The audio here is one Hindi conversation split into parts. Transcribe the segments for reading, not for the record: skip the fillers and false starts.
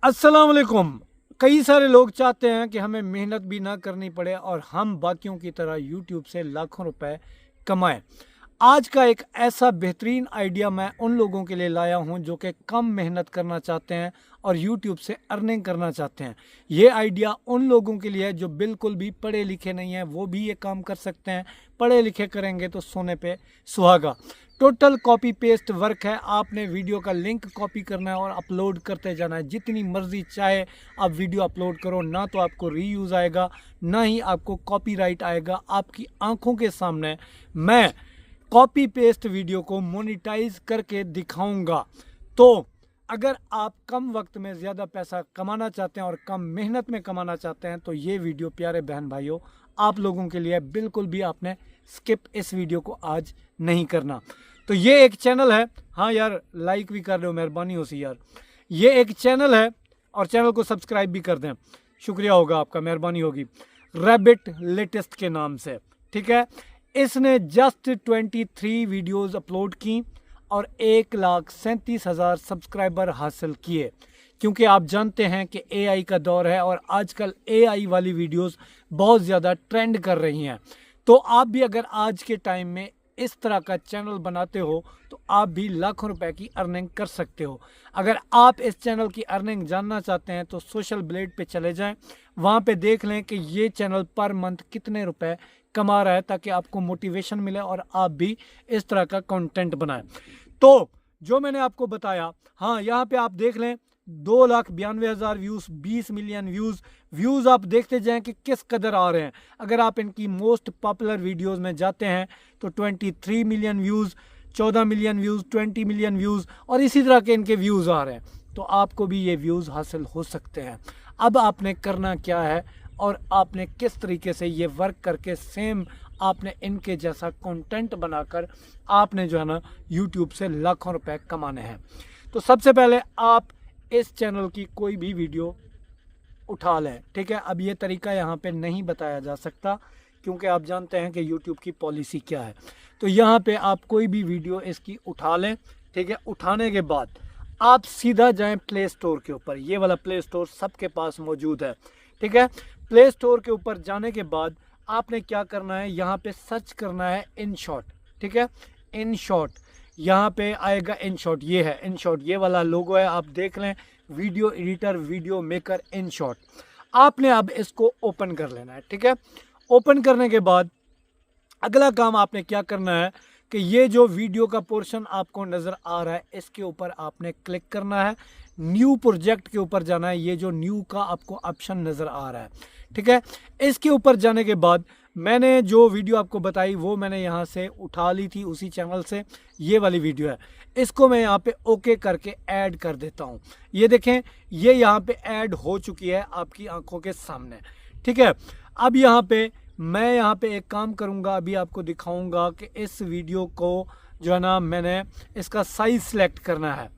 अस्सलाम वालेकुम। कई सारे लोग चाहते हैं कि हमें मेहनत भी ना करनी पड़े और हम बाकियों की तरह यूट्यूब से लाखों रुपए कमाएं। आज का एक ऐसा बेहतरीन आइडिया मैं उन लोगों के लिए लाया हूं जो कि कम मेहनत करना चाहते हैं और यूट्यूब से अर्निंग करना चाहते हैं। ये आइडिया उन लोगों के लिए है जो बिल्कुल भी पढ़े लिखे नहीं हैं, वो भी ये काम कर सकते हैं। पढ़े लिखे करेंगे तो सोने पे सुहागा। टोटल कॉपी पेस्ट वर्क है। आपने वीडियो का लिंक कॉपी करना है और अपलोड करते जाना है। जितनी मर्जी चाहे आप वीडियो अपलोड करो, ना तो आपको रीयूज़ आएगा ना ही आपको कॉपीराइट आएगा। आपकी आंखों के सामने मैं कॉपी पेस्ट वीडियो को मोनेटाइज करके दिखाऊंगा। तो अगर आप कम वक्त में ज़्यादा पैसा कमाना चाहते हैं और कम मेहनत में कमाना चाहते हैं तो ये वीडियो प्यारे बहन भाइयों आप लोगों के लिए। बिल्कुल भी आपने स्किप इस वीडियो को आज नहीं करना। तो ये एक चैनल है, हाँ यार लाइक भी कर रहे हो, मेहरबानी हो सी यार। ये एक चैनल है और चैनल को सब्सक्राइब भी कर दें, शुक्रिया होगा आपका, मेहरबानी होगी। रैबिट लेटेस्ट के नाम से, ठीक है। इसने जस्ट 23 वीडियोस अपलोड की और 1,37,000 सब्सक्राइबर हासिल किए। क्योंकि आप जानते हैं कि एआई का दौर है और आजकल एआई वाली वीडियोस बहुत ज़्यादा ट्रेंड कर रही हैं। तो आप भी अगर आज के टाइम में इस तरह का चैनल बनाते हो तो आप भी लाखों रुपए की अर्निंग कर सकते हो। अगर आप इस चैनल की अर्निंग जानना चाहते हैं तो सोशल ब्लेड पे चले जाएं, वहाँ पे देख लें कि ये चैनल पर मंथ कितने रुपए कमा रहा है, ताकि आपको मोटिवेशन मिले और आप भी इस तरह का कंटेंट बनाएं। तो जो मैंने आपको बताया, हाँ यहाँ पे आप देख लें 2,92,000 व्यूज़, 20 मिलियन व्यूज़ आप देखते जाएं कि किस कदर आ रहे हैं। अगर आप इनकी मोस्ट पॉपुलर वीडियोस में जाते हैं तो 23 million views, 14 million views, 20 million views और इसी तरह के इनके व्यूज़ आ रहे हैं। तो आपको भी ये व्यूज़ हासिल हो सकते हैं। अब आपने करना क्या है और आपने किस तरीके से ये वर्क करके सेम आपने इनके जैसा कंटेंट बनाकर आपने जो है ना यूट्यूब से लाखों रुपए कमाने हैं। तो सबसे पहले आप इस चैनल की कोई भी वीडियो उठा लें, ठीक है। अब ये तरीका यहाँ पे नहीं बताया जा सकता क्योंकि आप जानते हैं कि यूट्यूब की पॉलिसी क्या है। तो यहाँ पे आप कोई भी वीडियो इसकी उठा लें, ठीक है। उठाने के बाद आप सीधा जाएं प्ले स्टोर के ऊपर। ये वाला प्ले स्टोर सबके पास मौजूद है, ठीक है। प्ले स्टोर के ऊपर जाने के बाद आपने क्या करना है, यहाँ पे सर्च करना है InShot, ठीक है। InShot यहाँ पे आएगा, InShot ये है, InShot ये वाला लोगो है, आप देख लें, video editor, video maker InShot। आपने अब इसको ओपन कर लेना है, ठीक है। ओपन करने के बाद अगला काम आपने क्या करना है कि ये जो वीडियो का पोर्शन आपको नज़र आ रहा है इसके ऊपर आपने क्लिक करना है। न्यू प्रोजेक्ट के ऊपर जाना है। ये जो न्यू का आपको ऑप्शन नज़र आ रहा है, ठीक है। इसके ऊपर जाने के बाद मैंने जो वीडियो आपको बताई वो मैंने यहाँ से उठा ली थी उसी चैनल से। ये वाली वीडियो है, इसको मैं यहाँ पे ओके करके ऐड कर देता हूँ। ये देखें, ये यहाँ पे ऐड हो चुकी है आपकी आंखों के सामने, ठीक है। अब मैं यहाँ पे एक काम करूँगा, अभी आपको दिखाऊँगा कि इस वीडियो को जो है ना मैंने इसका साइज़ सेलेक्ट करना है।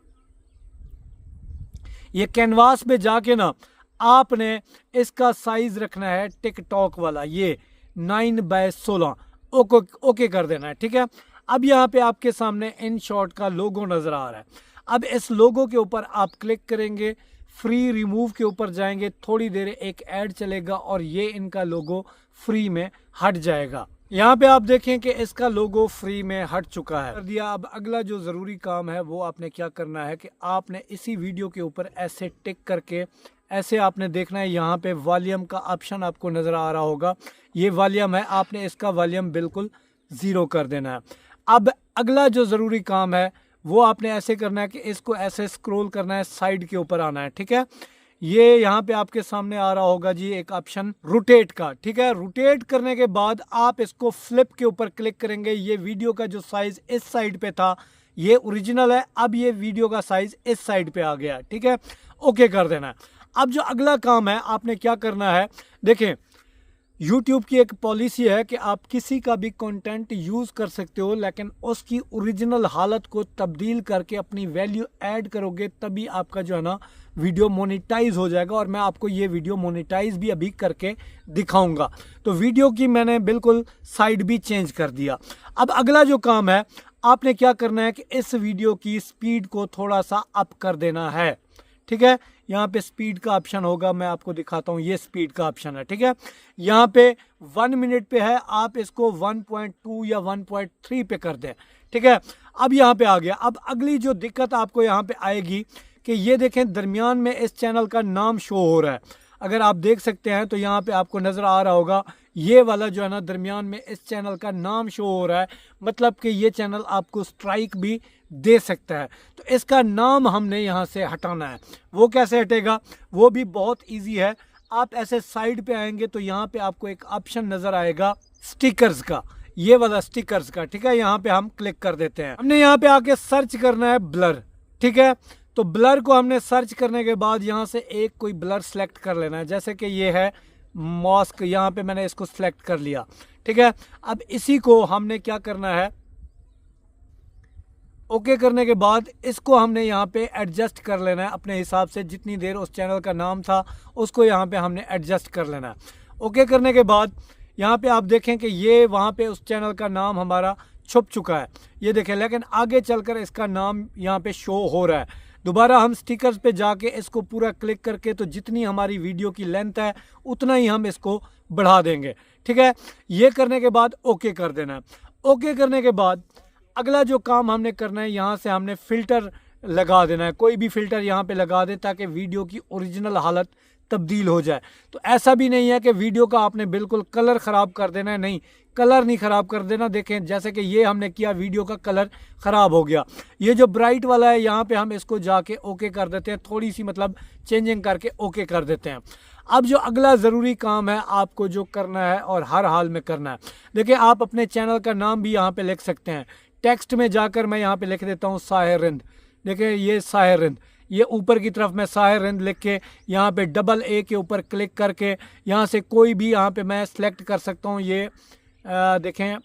ये कैनवास पे जाके ना आपने इसका साइज रखना है टिकटॉक वाला, ये 9/16। ओके कर देना है, ठीक है। अब यहाँ पे आपके सामने InShot का लोगो नज़र आ रहा है। अब इस लोगो के ऊपर आप क्लिक करेंगे, फ्री रिमूव के ऊपर जाएंगे, थोड़ी देर एक ऐड चलेगा और ये इनका लोगो फ्री में हट जाएगा। यहाँ पे आप देखें कि इसका लोगो फ्री में हट चुका है, कर दिया। अब अगला जो ज़रूरी काम है वो आपने क्या करना है कि आपने इसी वीडियो के ऊपर ऐसे टिक करके ऐसे आपने देखना है। यहाँ पे वॉल्यूम का ऑप्शन आपको नज़र आ रहा होगा, ये वॉल्यूम है, आपने इसका वॉल्यूम बिल्कुल 0 कर देना है। अब अगला जो ज़रूरी काम है वो आपने ऐसे करना है कि इसको ऐसे स्क्रॉल करना है, साइड के ऊपर आना है, ठीक है। ये यहाँ पे आपके सामने आ रहा होगा जी एक ऑप्शन रोटेट का, ठीक है। रोटेट करने के बाद आप इसको फ्लिप के ऊपर क्लिक करेंगे। ये वीडियो का जो साइज इस साइड पे था ये ओरिजिनल है, अब ये वीडियो का साइज इस साइड पे आ गया, ठीक है। ओके कर देना है। अब जो अगला काम है आपने क्या करना है, देखें YouTube की एक पॉलिसी है कि आप किसी का भी कंटेंट यूज़ कर सकते हो, लेकिन उसकी ओरिजिनल हालत को तब्दील करके अपनी वैल्यू ऐड करोगे तभी आपका जो है ना वीडियो मोनेटाइज हो जाएगा। और मैं आपको ये वीडियो मोनेटाइज भी अभी करके दिखाऊंगा। तो वीडियो की मैंने बिल्कुल साइड भी चेंज कर दिया। अब अगला जो काम है आपने क्या करना है कि इस वीडियो की स्पीड को थोड़ा सा अप कर देना है, ठीक है। यहाँ पे स्पीड का ऑप्शन होगा, मैं आपको दिखाता हूँ, ये स्पीड का ऑप्शन है, ठीक है। यहाँ पे 1 मिनट पे है, आप इसको 1.2 या 1.3 पे कर दें, ठीक है। अब यहाँ पे आ गया। अब अगली जो दिक्कत आपको यहाँ पे आएगी कि ये देखें दरमियान में इस चैनल का नाम शो हो रहा है। अगर आप देख सकते हैं तो यहाँ पे आपको नज़र आ रहा होगा, ये वाला जो है ना दरमियान में इस चैनल का नाम शो हो रहा है, मतलब कि ये चैनल आपको स्ट्राइक भी दे सकता है। तो इसका नाम हमने यहाँ से हटाना है। वो कैसे हटेगा, वो भी बहुत इजी है। आप ऐसे साइड पे आएंगे तो यहाँ पे आपको एक ऑप्शन नज़र आएगा स्टिकर्स का, ये वाला स्टिकर्स का, ठीक है। यहाँ पे हम क्लिक कर देते हैं। हमने यहाँ पे आके सर्च करना है ब्लर, ठीक है। तो ब्लर को हमने सर्च करने के बाद यहाँ से एक कोई ब्लर सेलेक्ट कर लेना है, जैसे कि ये है मॉस्क, यहाँ पे मैंने इसको सेलेक्ट कर लिया, ठीक है। अब इसी को हमने क्या करना है, ओके करने के बाद इसको हमने यहाँ पे एडजस्ट कर लेना है अपने हिसाब से। जितनी देर उस चैनल का नाम था उसको यहाँ पे हमने एडजस्ट कर लेना है। ओके करने के बाद यहाँ पे आप देखें कि ये वहाँ पे उस चैनल का नाम हमारा छुप चुका है, ये देखें, लेकिन आगे चलकर इसका नाम यहाँ पे शो हो रहा है। दोबारा हम स्टिकर्स पे जाके इसको पूरा क्लिक करके, तो जितनी हमारी वीडियो की लेंथ है उतना ही हम इसको बढ़ा देंगे, ठीक है। ये करने के बाद ओके कर देना है। ओके करने के बाद अगला जो काम हमने करना है, यहाँ से हमने फ़िल्टर लगा देना है। कोई भी फ़िल्टर यहाँ पे लगा दें ताकि वीडियो की ओरिजिनल हालत तब्दील हो जाए। तो ऐसा भी नहीं है कि वीडियो का आपने बिल्कुल कलर ख़राब कर देना है, नहीं, कलर नहीं ख़राब कर देना। देखें जैसे कि ये हमने किया, वीडियो का कलर ख़राब हो गया। ये जो ब्राइट वाला है यहाँ पे हम इसको जाके ओके कर देते हैं, थोड़ी सी मतलब चेंजिंग करके ओके कर देते हैं। अब जो अगला ज़रूरी काम है आपको जो करना है और हर हाल में करना है, देखिए आप अपने चैनल का नाम भी यहाँ पे लिख सकते हैं। टेक्स्ट में जाकर मैं यहाँ पे लिख देता हूँ साहिर रिंद, देखिए ये साहिर रिंद, ये ऊपर की तरफ मैं साहिर रिंद लिख के यहाँ पे डबल ए के ऊपर क्लिक करके यहाँ से कोई भी यहाँ पे मैं सेलेक्ट कर सकता हूँ। ये देखें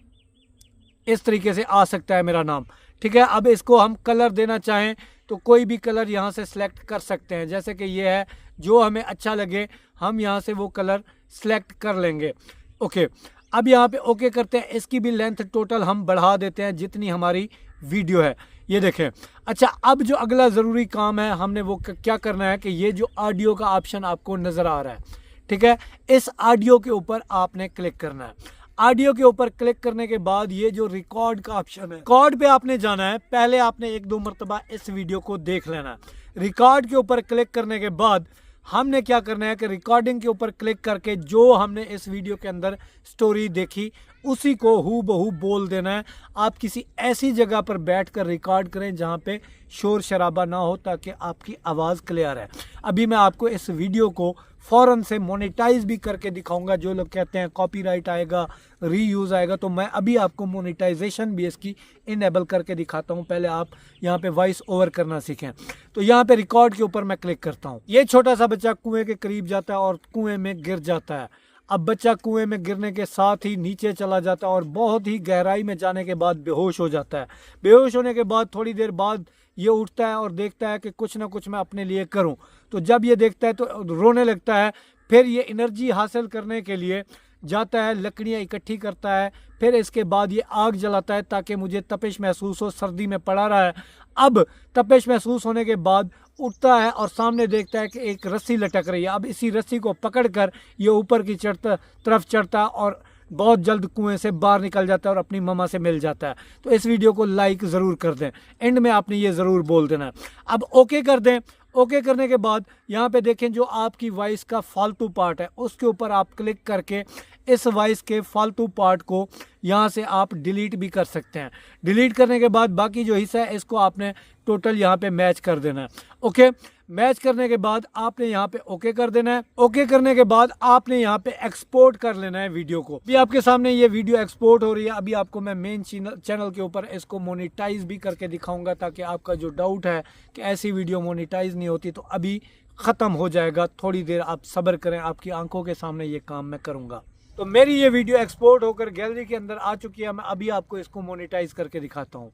इस तरीके से आ सकता है मेरा नाम, ठीक है। अब इसको हम कलर देना चाहें तो कोई भी कलर यहाँ से सिलेक्ट कर सकते हैं, जैसे कि ये है, जो हमें अच्छा लगे हम यहाँ से वो कलर सेलेक्ट कर लेंगे। ओके, अब यहाँ पे ओके करते हैं। इसकी भी लेंथ टोटल हम बढ़ा देते हैं जितनी हमारी वीडियो है, ये देखें। अच्छा, अब जो अगला ज़रूरी काम है हमने वो क्या करना है कि ये जो ऑडियो का ऑप्शन आपको नज़र आ रहा है, ठीक है, इस ऑडियो के ऊपर आपने क्लिक करना है। ऑडियो के ऊपर क्लिक करने के बाद ये जो रिकॉर्ड का ऑप्शन है, रिकॉर्ड पे आपने जाना है। पहले आपने 1-2 मरतबा इस वीडियो को देख लेना है। रिकॉर्ड के ऊपर क्लिक करने के बाद हमने क्या करना है कि रिकॉर्डिंग के ऊपर क्लिक करके जो हमने इस वीडियो के अंदर स्टोरी देखी उसी को हूबहू बोल देना है। आप किसी ऐसी जगह पर बैठकर रिकॉर्ड करें जहां पे शोर शराबा ना हो, ताकि आपकी आवाज़ क्लियर है। अभी मैं आपको इस वीडियो को फ़ौरन से मोनेटाइज भी करके दिखाऊंगा। जो लोग कहते हैं कॉपीराइट आएगा, रीयूज़ आएगा, तो मैं अभी आपको मोनेटाइजेशन भी इसकी इनेबल करके दिखाता हूं। पहले आप यहां पे वॉइस ओवर करना सीखें। तो यहां पे रिकॉर्ड के ऊपर मैं क्लिक करता हूं। ये छोटा सा बच्चा कुएं के करीब जाता है और कुएं में गिर जाता है। अब बच्चा कुएं में गिरने के साथ ही नीचे चला जाता है और बहुत ही गहराई में जाने के बाद बेहोश हो जाता है। बेहोश होने के बाद थोड़ी देर बाद ये उठता है और देखता है कि कुछ ना कुछ मैं अपने लिए करूं। तो जब ये देखता है तो रोने लगता है। फिर ये एनर्जी हासिल करने के लिए जाता है, लकड़ियाँ इकट्ठी करता है। फिर इसके बाद ये आग जलाता है ताकि मुझे तपिश महसूस हो, सर्दी में पड़ा रहा है। अब तपिश महसूस होने के बाद उठता है और सामने देखता है कि एक रस्सी लटक रही है। अब इसी रस्सी को पकड़कर ये ऊपर की तरफ चढ़ता है और बहुत जल्द कुएं से बाहर निकल जाता है और अपनी मम्मा से मिल जाता है। तो इस वीडियो को लाइक ज़रूर कर दें। एंड में आपने ये ज़रूर बोल देना है। अब ओके कर दें। ओके करने के बाद यहाँ पे देखें जो आपकी वॉइस का फालतू पार्ट है उसके ऊपर आप क्लिक करके इस वॉइस के फालतू पार्ट को यहाँ से आप डिलीट भी कर सकते हैं। डिलीट करने के बाद बाकी जो हिस्सा है इसको आपने टोटल यहाँ पे मैच कर देना है। ओके, मैच करने के बाद आपने यहाँ पे ओके कर देना है। ओके करने के बाद आपने यहाँ पे एक्सपोर्ट कर लेना है वीडियो को। अभी आपके सामने ये वीडियो एक्सपोर्ट हो रही है। अभी आपको मैं मेन चैनल के ऊपर इसको मोनेटाइज भी करके दिखाऊंगा, ताकि आपका जो डाउट है कि ऐसी वीडियो मोनेटाइज नहीं होती, तो अभी ख़त्म हो जाएगा। थोड़ी देर आप सब्र करें, आपकी आंखों के सामने ये काम मैं करूँगा। तो मेरी ये वीडियो एक्सपोर्ट होकर गैलरी के अंदर आ चुकी है। मैं अभी आपको इसको मोनेटाइज करके दिखाता हूँ।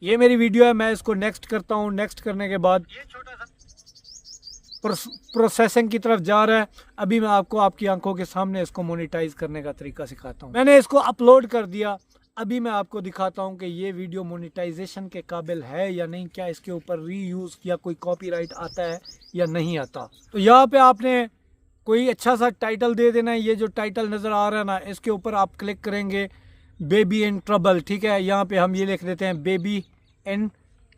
ये मेरी वीडियो है, मैं इसको नेक्स्ट करता हूँ। नेक्स्ट करने के बाद ये छोटा सा प्रोसेसिंग की तरफ जा रहा है। अभी मैं आपको आपकी आंखों के सामने इसको मोनेटाइज करने का तरीका सिखाता हूँ। मैंने इसको अपलोड कर दिया। अभी मैं आपको दिखाता हूँ कि ये वीडियो मोनेटाइजेशन के काबिल है या नहीं, क्या इसके ऊपर रीयूज़ या कोई कॉपीराइट आता है या नहीं आता। तो यहाँ पे आपने कोई अच्छा सा टाइटल दे देना है। ये जो टाइटल नज़र आ रहा है ना, इसके ऊपर आप क्लिक करेंगे, बेबी इन ट्रबल, ठीक है। यहाँ पे हम ये लिख देते हैं बेबी इन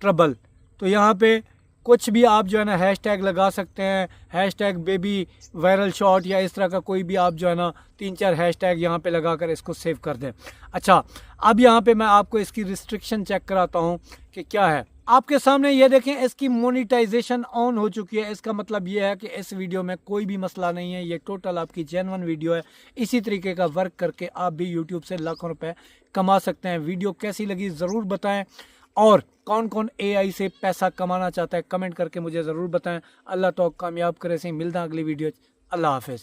ट्रबल। तो यहाँ पे कुछ भी आप जो है ना हैशटैग लगा सकते हैं, हैशटैग बेबी वायरल शॉट या इस तरह का कोई भी आप जो है ना 3-4 हैशटैग यहाँ पे लगा कर इसको सेव कर दें। अच्छा, अब यहाँ पे मैं आपको इसकी रिस्ट्रिक्शन चेक कराता हूँ कि क्या है। आपके सामने ये देखें, इसकी मोनेटाइजेशन ऑन हो चुकी है। इसका मतलब ये है कि इस वीडियो में कोई भी मसला नहीं है, ये टोटल आपकी जेन्युइन वीडियो है। इसी तरीके का वर्क करके आप भी यूट्यूब से लाखों रुपए कमा सकते हैं। वीडियो कैसी लगी ज़रूर बताएं, और कौन कौन एआई से पैसा कमाना चाहता है कमेंट करके मुझे ज़रूर बताएं। अल्लाह तो कामयाब करे से मिलता अगली वीडियो। अल्लाह हाफिज़।